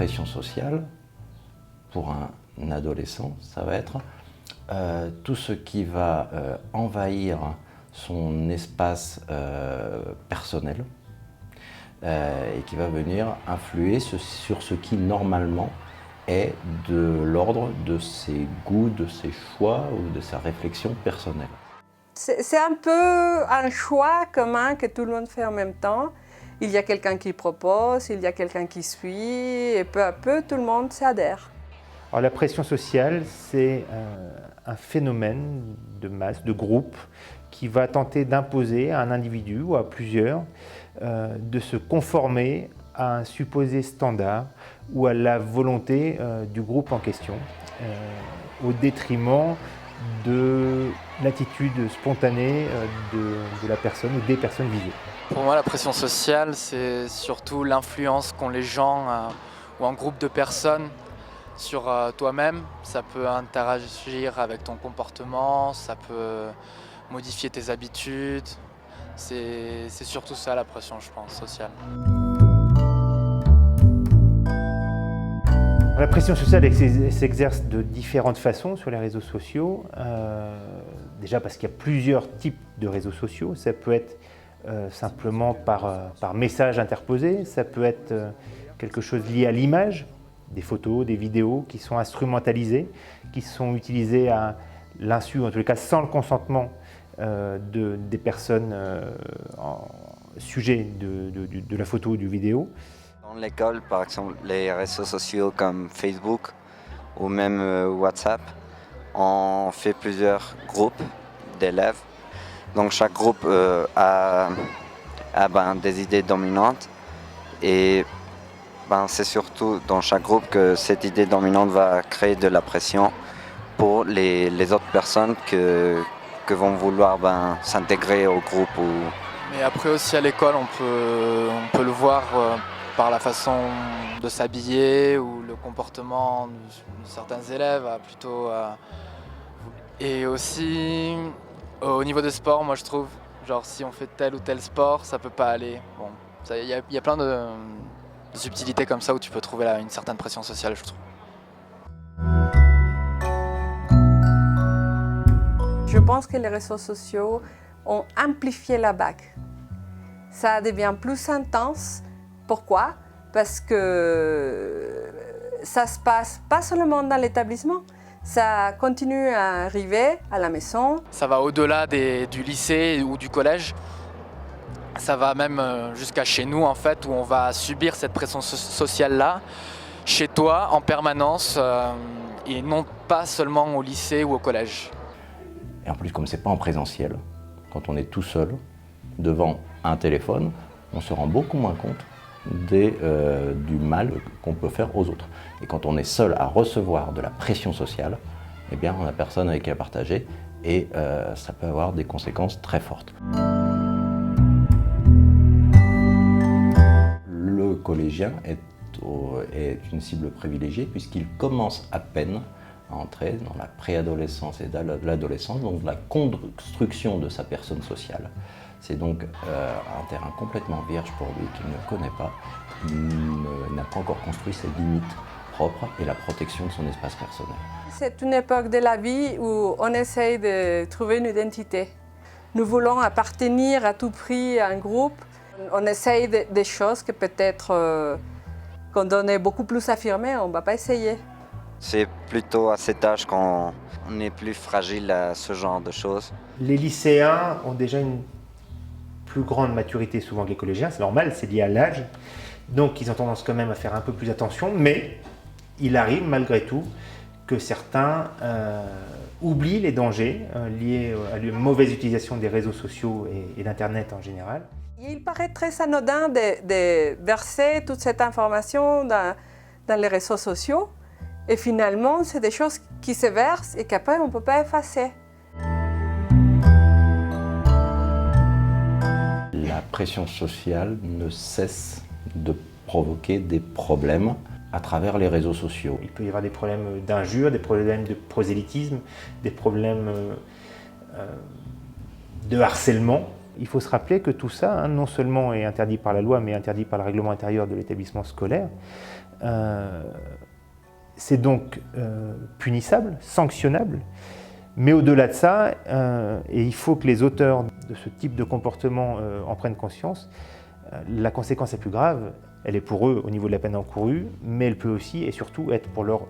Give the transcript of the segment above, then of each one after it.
pression sociale, pour un adolescent, ça va être tout ce qui va envahir son espace personnel et qui va venir influer sur ce qui normalement est de l'ordre de ses goûts, de ses choix ou de sa réflexion personnelle. C'est un peu un choix commun que tout le monde fait en même temps. Il y a quelqu'un qui propose, il y a quelqu'un qui suit, et peu à peu, tout le monde s'adhère. Alors, la pression sociale, c'est un phénomène de masse, de groupe, qui va tenter d'imposer à un individu ou à plusieurs de se conformer à un supposé standard ou à la volonté du groupe en question, au détriment de l'attitude spontanée de la personne ou des personnes visées. Pour moi, la pression sociale, c'est surtout l'influence qu'ont les gens ou un groupe de personnes sur toi-même. Ça peut interagir avec ton comportement, ça peut modifier tes habitudes. C'est surtout ça la pression, je pense, sociale. La pression sociale s'exerce de différentes façons sur les réseaux sociaux. Déjà parce qu'il y a plusieurs types de réseaux sociaux. Ça peut être simplement par message interposé, ça peut être quelque chose lié à l'image, des photos, des vidéos qui sont instrumentalisées, qui sont utilisées à l'insu, en tous les cas sans le consentement des personnes sujet de la photo ou du vidéo. Dans l'école, par exemple, les réseaux sociaux comme Facebook ou même WhatsApp, on fait plusieurs groupes d'élèves. Donc chaque groupe a des idées dominantes et c'est surtout dans chaque groupe que cette idée dominante va créer de la pression pour les autres personnes que vont vouloir s'intégrer au groupe. Mais après aussi à l'école, on peut le voir par la façon de s'habiller ou le comportement de certains élèves plutôt. Et aussi au niveau des sports, moi je trouve, genre si on fait tel ou tel sport, ça peut pas aller. Bon, il y a plein de subtilités comme ça où tu peux trouver une certaine pression sociale, je trouve. Je pense que les réseaux sociaux ont amplifié la bague. Ça devient plus intense. Pourquoi? Parce que ça se passe pas seulement dans l'établissement, ça continue à arriver à la maison. Ça va au-delà du lycée ou du collège. Ça va même jusqu'à chez nous en fait, où on va subir cette pression sociale-là, chez toi, en permanence, et non pas seulement au lycée ou au collège. Et en plus, comme c'est pas en présentiel, quand on est tout seul devant un téléphone, on se rend beaucoup moins compte du mal qu'on peut faire aux autres. Et quand on est seul à recevoir de la pression sociale, eh bien, on n'a personne avec qui à partager et ça peut avoir des conséquences très fortes. Le collégien est une cible privilégiée puisqu'il commence à peine à entrer dans la préadolescence et l'adolescence, donc la construction de sa personne sociale. C'est donc un terrain complètement vierge pour lui qu'il ne connaît pas. Il n'a pas encore construit ses limites propres et la protection de son espace personnel. C'est une époque de la vie où on essaye de trouver une identité. Nous voulons appartenir à tout prix à un groupe. On essaye des choses que peut-être quand on est beaucoup plus affirmé, on ne va pas essayer. C'est plutôt à cet âge qu'on est plus fragile à ce genre de choses. Les lycéens ont déjà une plus grande maturité souvent que les collégiens, c'est normal, c'est lié à l'âge. Donc ils ont tendance quand même à faire un peu plus attention, mais il arrive malgré tout que certains oublient les dangers liés à la mauvaise utilisation des réseaux sociaux et d'Internet en général. Il paraît très anodin de verser toute cette information dans les réseaux sociaux. Et finalement, c'est des choses qui se versent et qu'après, on ne peut pas effacer. La pression sociale ne cesse de provoquer des problèmes à travers les réseaux sociaux. Il peut y avoir des problèmes d'injures, des problèmes de prosélytisme, des problèmes de harcèlement Il faut se rappeler que tout ça, non seulement est interdit par la loi, mais interdit par le règlement intérieur de l'établissement scolaire. C'est donc punissable, sanctionnable. Mais au-delà de ça, et il faut que les auteurs de ce type de comportement en prennent conscience, la conséquence la plus grave, elle est pour eux au niveau de la peine encourue, mais elle peut aussi et surtout être pour leurs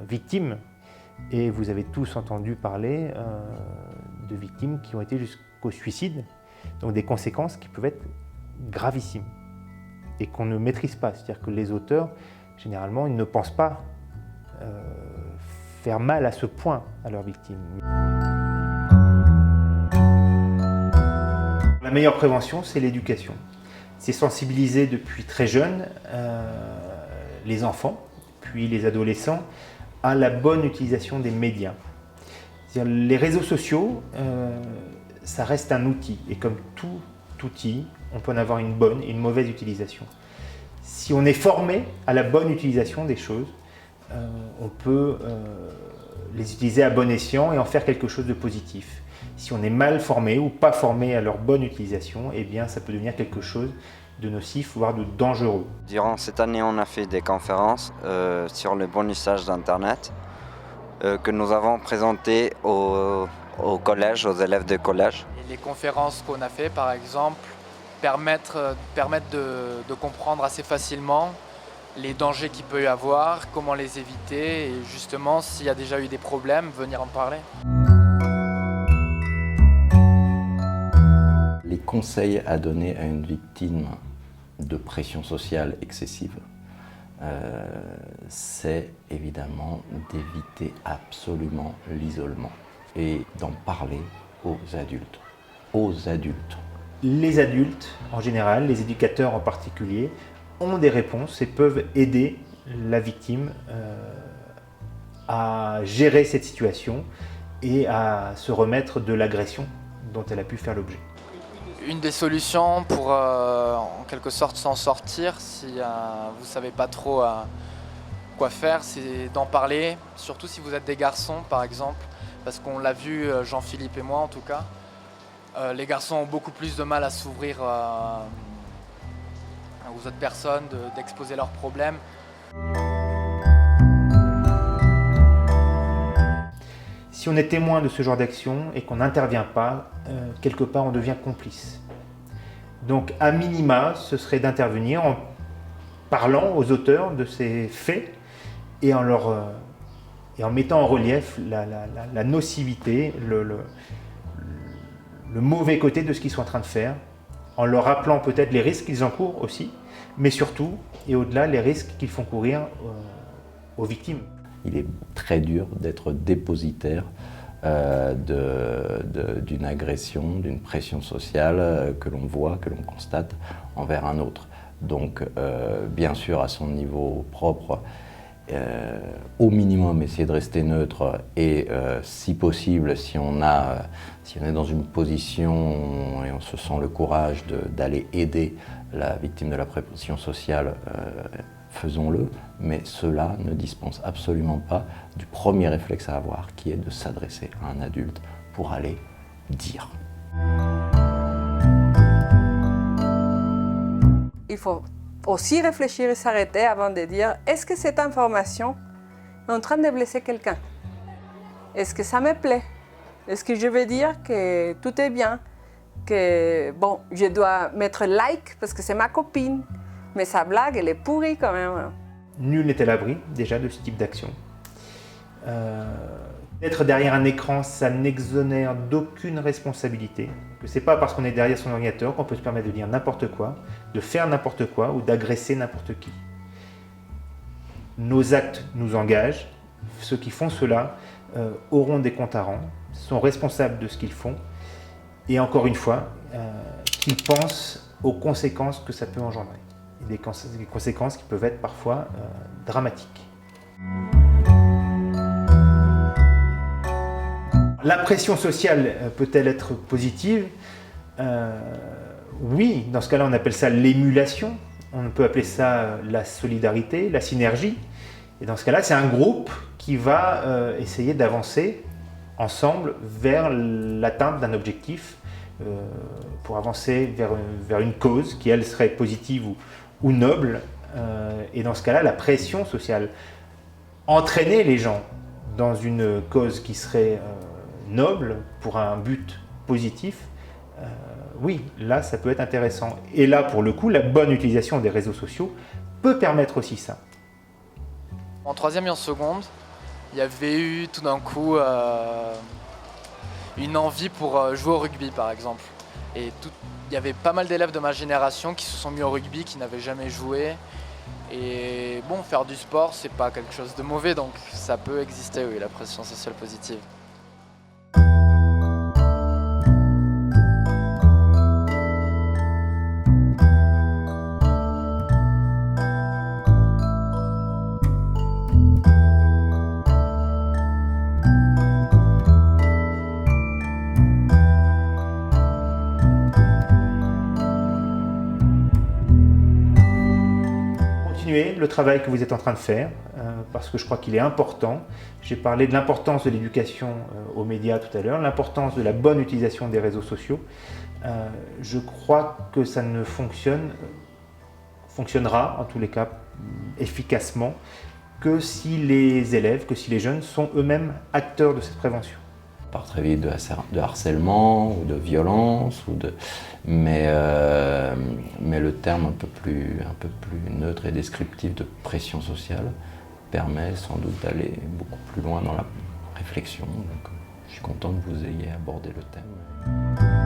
victimes. Et vous avez tous entendu parler de victimes qui ont été jusqu'au suicide, donc des conséquences qui peuvent être gravissimes et qu'on ne maîtrise pas. C'est-à-dire que les auteurs, généralement, ils ne pensent pas faire mal à ce point à leurs victimes. La meilleure prévention, c'est l'éducation. C'est sensibiliser depuis très jeune les enfants, puis les adolescents, à la bonne utilisation des médias. C'est-à-dire, les réseaux sociaux, ça reste un outil, et comme tout outil, on peut en avoir une bonne et une mauvaise utilisation. Si on est formé à la bonne utilisation des choses, on peut les utiliser à bon escient et en faire quelque chose de positif. Si on est mal formé ou pas formé à leur bonne utilisation, eh bien ça peut devenir quelque chose de nocif, voire de dangereux. Durant cette année, on a fait des conférences sur le bon usage d'Internet que nous avons présentées au collège, aux élèves de collège. Et les conférences qu'on a fait, par exemple, permettent de comprendre assez facilement les dangers qu'il peut y avoir, comment les éviter et justement, s'il y a déjà eu des problèmes, venir en parler. Les conseils à donner à une victime de pression sociale excessive, c'est évidemment d'éviter absolument l'isolement et d'en parler aux adultes. Aux adultes. Les adultes, en général, les éducateurs en particulier, ont des réponses et peuvent aider la victime à gérer cette situation et à se remettre de l'agression dont elle a pu faire l'objet. Une des solutions pour en quelque sorte s'en sortir, si vous ne savez pas trop quoi faire, c'est d'en parler, surtout si vous êtes des garçons par exemple, parce qu'on l'a vu, Jean-Philippe et moi en tout cas, les garçons ont beaucoup plus de mal à s'ouvrir aux autres personnes, d'exposer leurs problèmes. Si on est témoin de ce genre d'action et qu'on n'intervient pas, quelque part on devient complice. Donc à minima, ce serait d'intervenir en parlant aux auteurs de ces faits et en mettant en relief la nocivité, le mauvais côté de ce qu'ils sont en train de faire, en leur rappelant peut-être les risques qu'ils encourent aussi, mais surtout et au-delà les risques qu'ils font courir aux victimes. Il est très dur d'être dépositaire d'une agression, d'une pression sociale que l'on voit, que l'on constate envers un autre. Donc, bien sûr, à son niveau propre, au minimum, essayer de rester neutre et, si possible, si on est dans une position et on se sent le courage d'aller aider la victime de la pression sociale, faisons-le, mais cela ne dispense absolument pas du premier réflexe à avoir, qui est de s'adresser à un adulte pour aller dire. Il faut aussi réfléchir et s'arrêter avant de dire « Est-ce que cette information est en train de blesser quelqu'un? Est-ce que ça me plaît? Est-ce que je veux dire que tout est bien? Que bon, je dois mettre like parce que c'est ma copine, mais sa blague, elle est pourrie quand même. » Nul n'est à l'abri déjà de ce type d'action. Être derrière un écran, ça n'exonère d'aucune responsabilité. Ce n'est pas parce qu'on est derrière son ordinateur qu'on peut se permettre de dire n'importe quoi, de faire n'importe quoi ou d'agresser n'importe qui. Nos actes nous engagent. Ceux qui font cela auront des comptes à rendre, sont responsables de ce qu'ils font et encore une fois, qu'ils pensent aux conséquences que ça peut engendrer. Des conséquences qui peuvent être parfois dramatiques. La pression sociale peut-elle être positive? Oui, dans ce cas-là, on appelle ça l'émulation. On peut appeler ça la solidarité, la synergie. Et dans ce cas-là, c'est un groupe qui va essayer d'avancer ensemble vers l'atteinte d'un objectif pour avancer vers une cause qui, elle, serait positive ou noble. Et dans ce cas-là, la pression sociale, entraîner les gens dans une cause qui serait noble pour un but positif, oui, là, ça peut être intéressant. Et là, pour le coup, la bonne utilisation des réseaux sociaux peut permettre aussi ça. En troisième et en seconde, il y avait eu tout d'un coup une envie pour jouer au rugby, par exemple. Et il y avait pas mal d'élèves de ma génération qui se sont mis au rugby, qui n'avaient jamais joué. Et bon, faire du sport, c'est pas quelque chose de mauvais, donc ça peut exister, oui, la pression sociale positive. Le travail que vous êtes en train de faire, parce que je crois qu'il est important. J'ai parlé de l'importance de l'éducation aux médias tout à l'heure, l'importance de la bonne utilisation des réseaux sociaux. Je crois que ça ne fonctionnera en tous les cas efficacement que si les élèves, que si les jeunes sont eux-mêmes acteurs de cette prévention. On parle très vite de harcèlement ou de violence, mais le terme un peu plus neutre et descriptif de pression sociale permet sans doute d'aller beaucoup plus loin dans la réflexion. Donc, je suis content que vous ayez abordé le thème.